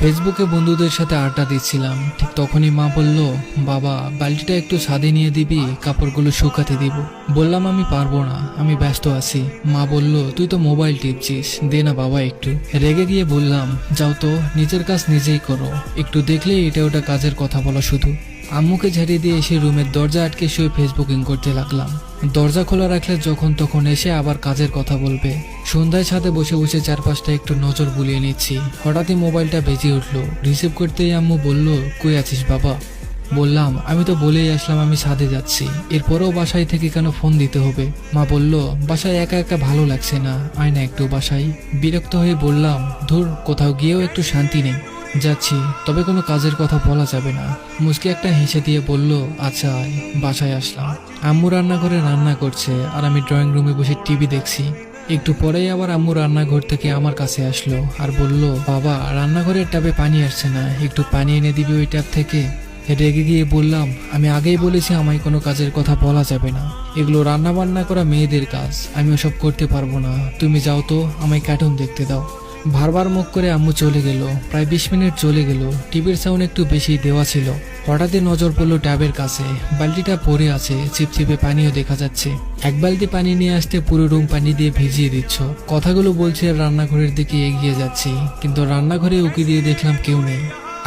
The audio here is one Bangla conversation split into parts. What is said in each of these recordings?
ফেসবুকে বন্ধুদের সাথে আড্ডা দিচ্ছিলাম, ঠিক তখনই মা বলল, বাবা বালতিটা একটু ছাদে নিয়ে দিবি, কাপড়গুলো শুকাতে দিব। বললাম আমি পারবো না, আমি ব্যস্ত আছি। মা বলল, তুই তো মোবাইল টিপছিস, দে না বাবা একটু। রেগে গিয়ে বললাম, যাও তো, নিজের কাজ নিজেই করো, একটু দেখলেই এটা ওটা কাজের কথা বলো শুধু। আম্মুকে ঝাড়িয়ে দিয়ে এসে রুমের দরজা আটকে শুয়ে ফেসবুকিং করতে লাগলাম। দরজা খোলা রাখলে যখন তখন এসে আবার কাজের কথা বলবে। সন্ধ্যায় ছাদে বসে বসে চারপাশটা একটু নজর বুলিয়ে নিচ্ছি। হঠাৎই মোবাইলটা বেজে উঠলো। রিসিভ করতেই আম্মু বলল, কই আছিস বাবা? বললাম, আমি তো বলেই আসলাম আমি ছাদে যাচ্ছি, এরপরেও বাসায় থেকে কেন ফোন দিতে হবে? মা বলল, বাসায় একা একা ভালো লাগছে না, আয় না একটু বাসায়। বিরক্ত হয়ে বললাম, ধুর, কোথাও গিয়েও একটু শান্তি নেই। যাচ্ছি, তবে কোনো কাজের কথা বলা যাবে না। মুচকি একটা হেসে দিয়ে বলল, আচ্ছা আয়। বাসায় আসলাম। আম্মু রান্নাঘরে রান্না করছে আর আমি ড্রয়িং রুমে বসে টিভি দেখছি। একটু পরেই আবার আম্মু রান্নাঘর থেকে আমার কাছে আসলো আর বলল, বাবা রান্নাঘরের ট্যাপে পানি আসছে না, একটু পানি এনে দিবি ওই ট্যাপ থেকে। রেগে গিয়ে বললাম, আমি আগেই বলেছি আমায় কোনো কাজের কথা বলা যাবে না, এগুলো রান্না বান্না করা মেয়েদের কাজ, আমি ওসব করতে পারবো না। তুমি যাও তো, আমায় কার্টুন দেখতে দাও। বারবার মুখ করে আম্মু চলে গেল। প্রায় 20 মিনিট চলে গেল। টিভির সাউন্ড একটু বেশি দেওয়া ছিল। হঠাৎই নজর পড়লো ট্যাবের কাছে। বালতিটা পড়ে আছে, চিপচিপে পানিও দেখা যাচ্ছে। এক বালতি পানি নিয়ে আসতে পুরো রুম পানি দিয়ে ভিজিয়ে দিচ্ছ। কথাগুলো বলছে রান্নাঘরের দিকে এগিয়ে যাচ্ছি, কিন্তু রান্নাঘরে উকি দিয়ে দেখলাম কেউ নেই।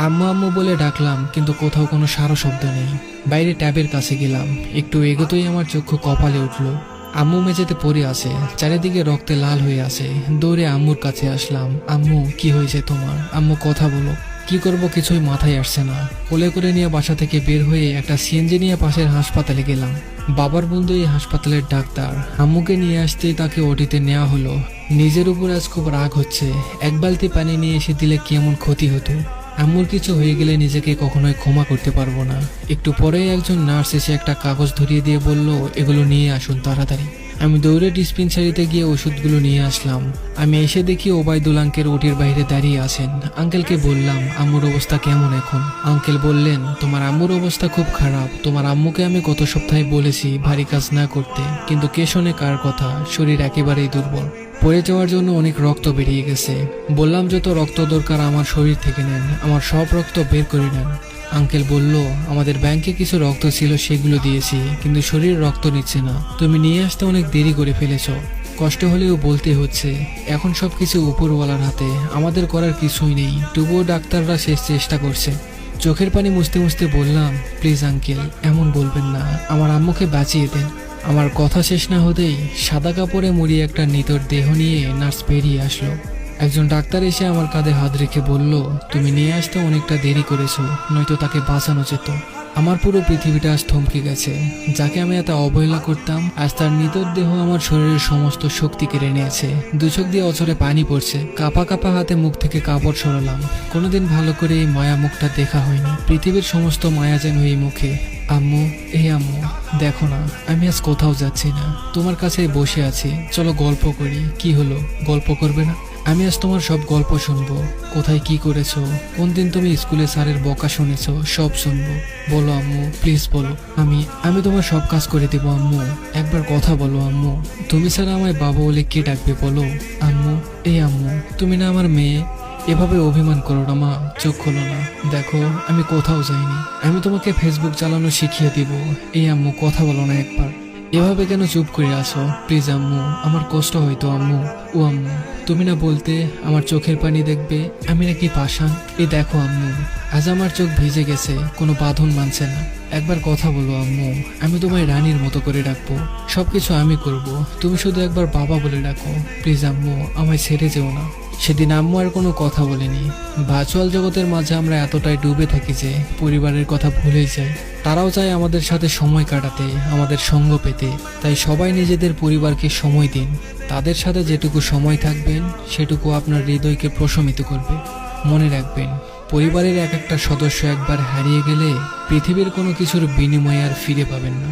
আম্মু আম্মু বলে ডাকলাম, কিন্তু কোথাও কোনো সারা শব্দ নেই। বাইরে ট্যাবের কাছে গেলাম, একটু এগোতেই আমার চক্ষু কপালে উঠলো। আম্মু মেঝেতে পড়ে আছে, চারিদিকে রক্তে লাল হয়ে আছে। দৌড়ে আম্মুর কাছে আসলাম। আম্মু, কি হয়েছে তোমার? আম্মু, কথা বলো। কি করব কিছুই মাথায় আসছে না। কোলে করে নিয়ে বাসা থেকে বের হয়ে একটা সিএনজি নিয়ে পাশের হাসপাতালে গেলাম। বাবার বন্ধু এই হাসপাতালের ডাক্তার। আম্মুকে নিয়ে আসতেই তাকে ওটিতে নেওয়া হলো। নিজের উপর আজ খুব রাগ হচ্ছে। এক বালতি পানি নিয়ে এসে দিলে কেমন ক্ষতি হতো। আম্মুর কিছু হয়ে গেলে নিজেকে কখনোই ক্ষমা করতে পারবো না। একটু পরেই একজন নার্স এসে একটা কাগজ ধরিয়ে দিয়ে বলল, এগুলো নিয়ে আসুন তাড়াতাড়ি। আমি দৌড়ে ডিসপেন্সারিতে গিয়ে ওষুধগুলো নিয়ে আসলাম। আমি এসে দেখি ওবায়দুল আঙ্কেল ওটির বাইরে দাঁড়িয়ে আছেন। আঙ্কেলকে বললাম, আম্মুর অবস্থা কেমন এখন? আঙ্কেল বললেন, তোমার আম্মুর অবস্থা খুব খারাপ। তোমার আম্মুকে আমি গত সপ্তাহে বলেছি ভারী কাজ না করতে, কিন্তু কে শোনে কার কথা? শরীর একেবারেই দুর্বল, পড়ে যাওয়ার জন্য অনেক রক্ত বেরিয়ে গেছে। বললাম, যত রক্ত দরকার আমার শরীর থেকে নেন, আমার সব রক্ত বের করে নেন। আঙ্কেল বলল, আমাদের ব্যাংকে কিছু রক্ত ছিল, সেগুলো দিয়েছি, কিন্তু শরীর রক্ত নিচ্ছে না। তুমি নিয়ে আসতে অনেক দেরি করে ফেলেছ। কষ্ট হলেও বলতে হচ্ছে, এখন সবকিছু উপরওয়ালার হাতে, আমাদের করার কিছুই নেই। তবুও ডাক্তাররা শেষ চেষ্টা করছে। চোখের পানি মুছতে মুছতে বললাম, প্লিজ আঙ্কেল, এমন বলবেন না, আমার আম্মুকে বাঁচিয়ে দেন। আমার কথা শেষ না হতেই সাদা কাপড়ে মুড়িয়ে একটা নিতর দেহ নিয়ে নার্স বেরিয়ে আসলো। একজন ডাক্তার এসে আমার কাঁধে হাত রেখে বলল, তুমি নিয়ে আসতে অনেকটা দেরি করেছো, নয়তো তাকে বাঁচানো যেত। আমার পুরো পৃথিবীটা আজ থমকে গেছে। যাকে আমি এত অবহেলা করতাম, আজ তার নিতর দেহ আমার শরীরের সমস্ত শক্তি কেড়ে নিয়েছে। দু চোখ দিয়ে অঝরে পানি পড়ছে। কাঁপা কাঁপা হাতে মুখ থেকে কাপড় সরালাম। কোনোদিন ভালো করে এই মায়া মুখটা দেখা হয়নি। পৃথিবীর সমস্ত মায়া যেন এই মুখে। আম্মু, আম্মু, দেখো না, আমি আজ কোথাও যাচ্ছি না, তোমার কাছে বসে আছি। চলো গল্প করি। কি হলো, গল্প করবে না? আমি আজ তোমার সব গল্প শুনবো। কোথায় কি করেছো, কোন দিন তুমি স্কুলে স্যারের বকা শুনেছো, সব শুনবো। বলো আম্মু, প্লিজ বলো। আমি তোমার সব কাজ করে দেবো আম্মু। একবার কথা বলো আম্মু। তুমি ছাড়া আমায় বাবা বলে কে ডাকবে বলো? আম্মু, আম্মু, তুমি না আমার মেয়ে, এভাবে অভিমান করো না মা। চোখ খোলো না, দেখো আমি কোথাও যাইনি। আমি তোমাকে ফেসবুক চালানো শিখিয়ে দিব। আম্মু, কথা বলো না একবার। এভাবে কেন চুপ করে আসো? প্লিজ আম্মু, আমার কষ্ট হয়তো আম্মু। ও আম্মু, তুমি না বলতে আমার চোখের পানি দেখবে? আমি নাকি পাষাণ? দেখো আম্মু, আজ আমার চোখ ভিজে গেছে, কোনো বাঁধন মানছে না। একবার কথা বলো আম্মু। আমি তোমায় রানীর মতো করে ডাকবো, সবকিছু আমি করব, তুমি শুধু একবার বাবা বলে ডাকো। প্লিজ আম্মু, আমায় ছেড়ে যেও না। সেদিন আম্মু আর কোনো কথা বলেনি। ভার্চুয়াল জগতের মাঝে আমরা এতটাই ডুবে থাকি যে পরিবারের কথা ভুলেই যাই। তারাও চায় আমাদের সাথে সময় কাটাতে, আমাদের সঙ্গ পেতে। তাই সবাই নিজেদের পরিবারকে সময় দিন। তাদের সাথে যেটুকু সময় থাকবেন সেটুকু আপনার হৃদয়কে প্রশমিত করবে। মনে রাখবেন, পরিবারের এক একটা সদস্য একবার হারিয়ে গেলে পৃথিবীর কোনো কিছুর বিনিময়ে আর ফিরে পাবেন না।